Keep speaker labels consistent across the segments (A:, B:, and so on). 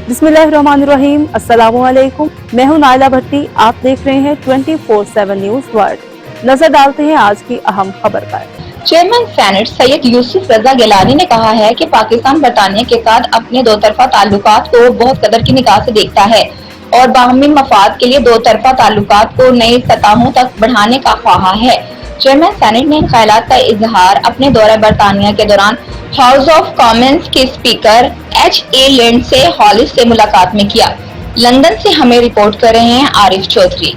A: बिस्मिल्लाहिर्रहमानिर्रहीम, अस्सलामुअलैकुम। मैं हूं नाइला भट्टी। आप देख रहे हैं 24/7 न्यूज वर्ल्ड। नजर डालते हैं आज की अहम खबर पर।
B: चेयरमैन सेनेट सैयद यूसुफ रजा गिलानी ने कहा है कि पाकिस्तान बरतानिया के साथ अपने दो तरफा ताल्लुकात को बहुत कदर की निगाह से देखता है और बाहमी मफाद के लिए दो तरफा ताल्लुकात को नई सतहों तक बढ़ाने का ख्वाहा है। चेयरमैन सेनेट ने इन ख्यालात का इजहार अपने दौरे बरतानिया के दौरान हाउस ऑफ कॉमन्स के स्पीकर H.A. लिंडसे हॉलिस से मुलाकात में किया। लंदन से हमें रिपोर्ट कर रहे हैं Arif Chaudhry.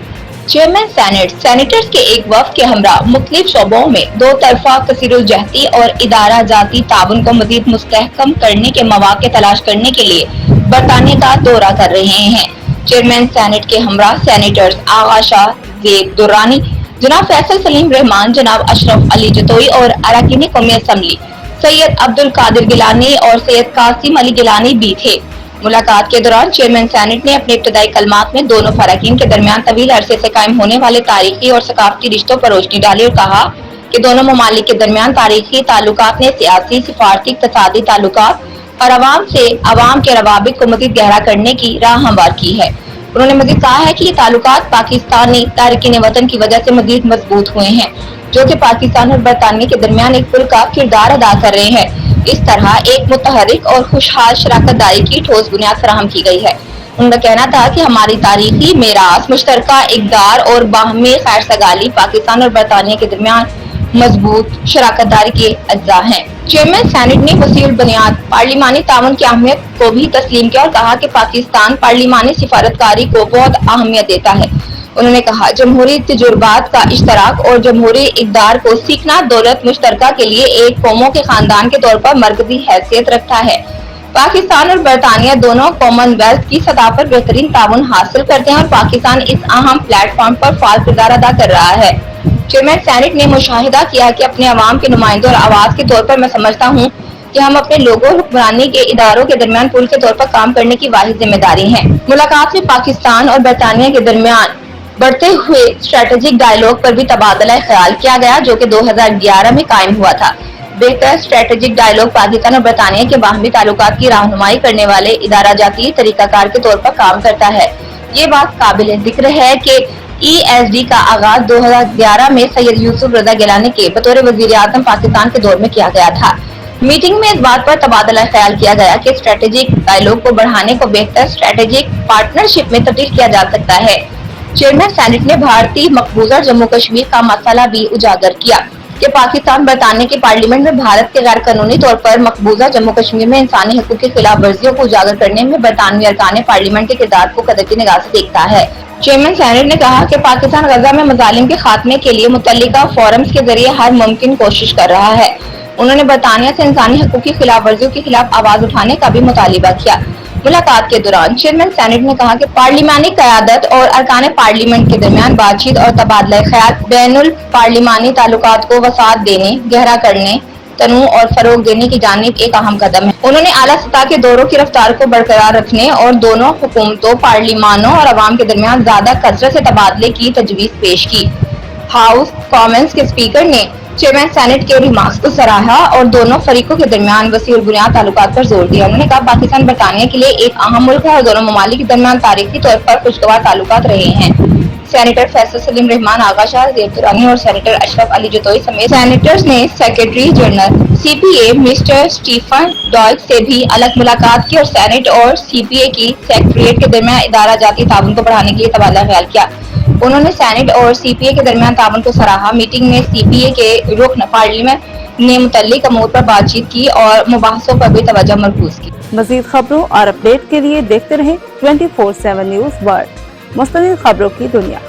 B: Chairman senate senators के एक वफ्द के हमरा मुख्तलिफ शोबों में दो तरफा कसीरुलजहती और इदारा जाती ताउन को मजीद मुस्तहकम करने के मौके तलाश करने के लिए बरतानिया का दौरा कर रहे हैं। चेयरमैन सेनेट के हमरा सेनेटर्स आगा शाह, ज़ेब दुर्रानी, जनाब फैसल सलीम रहमान, जनाब अशरफ अली जतोई और अरकान कौमी असम्बली सैयद अब्दुल कादिर गिलानी और सैयद कासिम अली गिलानी भी थे। मुलाकात के दौरान चेयरमैन सेनेट ने अपने इब्तदाई कलमात में दोनों फराकीन के दरमियान तवील अरसे से कायम होने वाले तारीखी और सकाफती रिश्तों पर रोशनी डाली और कहा कि दोनों ममालिक के दरमियान तारीखी ताल्लुकात ने सियासी, सिफारती, इक़्तिसादी ताल्लुकात और अवाम से अवाम के रवाबित को मज़ीद गहरा करने की राह हमवार की है। उन्होंने मज़ीद कहा है कि ये ताल्लुकात पाकिस्तानी तारिकीन वतन की वजह से मज़ीद मजबूत हुए हैं, जो कि पाकिस्तान और बरतानिया के दरमियान एक पुल का किरदार अदा कर रहे हैं। इस तरह एक मुतहरिक और खुशहाल शराकतदारी की ठोस बुनियाद फराहम की गई है। उनका कहना था कि हमारी तारीखी मेरास, मुश्तरका इक़दार और बाहमी खैर सगाली पाकिस्तान और बरतानिया के दरमियान मजबूत शराकतदारी के अज्जा हैं। चेयरमैन सेनेट ने वसीउल बुनियाद पार्लिमानी ताउन की अहमियत को भी तस्लीम किया और कहा कि पाकिस्तान पार्लिमानी सिफारतकारी को बहुत अहमियत देता है। उन्होंने कहा जमहूरी तजुर्बात का इश्तराक और जमहूरी इक़दार को सीखना दौलत मुश्तरका के लिए एक कौमों के खानदान के तौर पर मरकजी हैसियत रखता है। पाकिस्तान और बरतानिया दोनों कॉमनवेल्थ की सतह पर बेहतरीन ताउन हासिल करते हैं और पाकिस्तान इस अहम प्लेटफॉर्म पर फाल किरदार अदा कर रहा है। चेयरमैन सेनेट ने मुशाहिदा किया कि अपने अवाम के नुमाइंदों और आवाज के तौर पर मैं समझता हूँ कि हम अपने लोगों हुक्मरानी के इदारों के दरमियान पुल के तौर पर काम करने की वाहिद जिम्मेदारी है। मुलाकात में पाकिस्तान और बरतानिया के दरमियान बढ़ते हुए स्ट्रेटेजिक डायलॉग पर भी तबादला ख्याल किया गया, जो कि 2011 में कायम हुआ था। बेहतर स्ट्रेटेजिक डायलॉग पाकिस्तान और बरतानिया के बाहमी ताल्लुकात की रहनुमाई करने वाले इदारा जाती तरीकाकार के तौर पर काम करता है। ये बात काबिल जिक्र है कि ESD का आगाज 2011 में सैयद यूसुफ रजा गिलानी के बतौर वजीर आज़म पाकिस्तान के दौर में किया गया था। मीटिंग में इस बात पर तबादला ख्याल किया गया कि स्ट्रेटेजिक डायलॉग को बढ़ाने को बेहतर स्ट्रेटेजिक पार्टनरशिप में तब्दील किया जा सकता है। चेयरमैन सेनेट ने भारतीय मकबूजा जम्मू कश्मीर का मसला भी उजागर किया कि पाकिस्तान बरतानिया की पार्लियामेंट में भारत के गैर कानूनी तौर पर मकबूजा जम्मू कश्मीर में इंसानी हकूक की खिलाफ वर्जियों को उजागर करने में बरतानवी अरकान पार्लियामेंट के किरदार को कदर की निगाह से देखता है। चेयरमैन सेनेट ने कहा कि पाकिस्तान गजा में मजालिम के खात्मे के लिए मुतल्लिका फोरम्स के जरिए हर मुमकिन कोशिश कर रहा है। उन्होंने बरतानिया से इंसानी हकूक की खिलाफ वर्जियों के खिलाफ आवाज उठाने का भी मुतालिबा किया। मुलाकात के दौरान चेयरमैन सेनेट ने कहा कि पार्लिमानी क़यादत और अरकान पार्लियामेंट के दरमियान बातचीत और तबादला ख्याल बैनुल पार्लिमानी ताल्लुकात को वसाअत देने, गहरा करने, तनू और फरोग देने की जानिब एक अहम कदम है। उन्होंने आला सतह के दौरों की रफ्तार को बरकरार रखने और दोनों हुकूमतों, पार्लिमानों और अवाम के दरमियान ज्यादा कसरत से तबादले की तजवीज़ पेश की। हाउस कॉमन्स के स्पीकर ने चेयरमैन सेनेट के रिमार्क्स को सराहा और दोनों फरीकों के दरमियान वसीउल बुनियाद ताल्लुकात पर जोर दिया। उन्होंने कहा पाकिस्तान बरतानिया के लिए एक अहम मुल्क है और दोनों ममालिक के दरमियान तारीखी तौर पर खुशगवार ताल्लुकात रहे हैं। सेनेटर फैसल सलीम रहमान, आगा शाह, ज़ेब दुर्रानी और सेनेटर अशरफ अली जतोई समेत सेनेटर्स ने secretary general CPA mister Stephen डॉयक से भी अलग मुलाकात की और सेनेट और CPA की सेक्रेटरीट के दरमियान इदारा जाती ताउन को बढ़ाने के लिए तबादला ख्याल किया। उन्होंने सेनेट और CPA के दरमियान ताउन को सराहा। मीटिंग में CPA के रुकन पार्लियामेंट ने मुतल्लिक अमूर पर बातचीत की और मुबाहसों पर भी तवज्जो मरकूज की।
A: मज़ीद खबरों और अपडेट के लिए देखते रहें 24/7 न्यूज वर्ल्ड, मुस्तकिल खबरों की दुनिया।